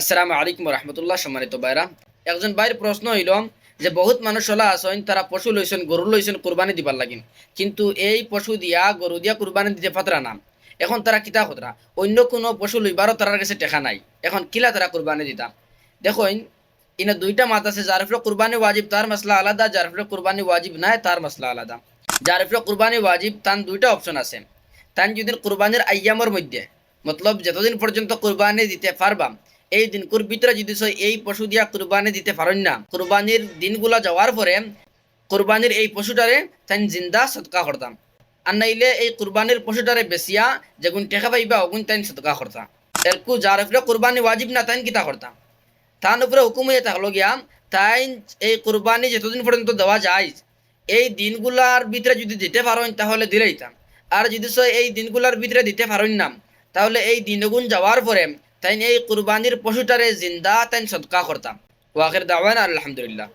আসসালামু আলাইকুম রহমতুল্লাহ। সম্মানিত ভাইরা, একজন ভাইয়ের প্রশ্ন হইল যে বহুত মানুষ হলা আছেন, তারা পশু লইছেন, গরু লইছেন কুরবানি দিবার লাগিন, কিন্তু এই পশু দিয়া গরু দিয়া কুরবানি দিতে পাতরা না। এখন তারা কিতা খতরা, অন্য কোনো পশু লইবারও তার কাছে টেকা নাই। এখন কিলা তারা কুরবানি দিতা? দেখুন, ইনা দুইটা মাত আছে। যার উপরে কুরবানি ওয়াজিব তার মাসলা আলাদা, যার উপরে কুরবানি ওয়াজিব নাই তার মাসলা আলাদা। যার উপরে কুরবানি ওয়াজিব তার দুইটা অপশন আছে। তান যদি কুরবানির আইয়ামের মধ্যে, মতলব যতদিন পর্যন্ত কুরবানি দিতে পারবা, এই দিনকুর ভিতরে যদি এই পশু দিয়া কুরবানি দিতে পারেন না, কুরবানির দিনগুলা যাওয়ার পরে কুরবানির এই পশুটারে তাই জিন্দা সৎকা করতাম। আর নাইলে এই কুরবানির পশুটারে বেসিয়া যেগুন টেকা পাইবা ওগুন তাই সৎকা করতাম। এরকু যার উপরে কুরবানি ওয়াজিব না তাই কিতা করতাম, তার উপরে হুকুম হয়ে থাকলো গিয়া তাই এই কুরবানি যতদিন পর্যন্ত দেওয়া যায় এই দিনগুলার ভিতরে যদি দিতে পারেন তাহলে দিলেইতাম। আর যদি এই দিনগুলার ভিতরে দিতে পারেন না, তাহলে এই দিনগুণ যাওয়ার পরে তাই এই কুরবানির পশুটারে জিন্দা তাই সদকা করতাম। ওয়াখির দাওয়ানা আলহামদুলিল্লাহ।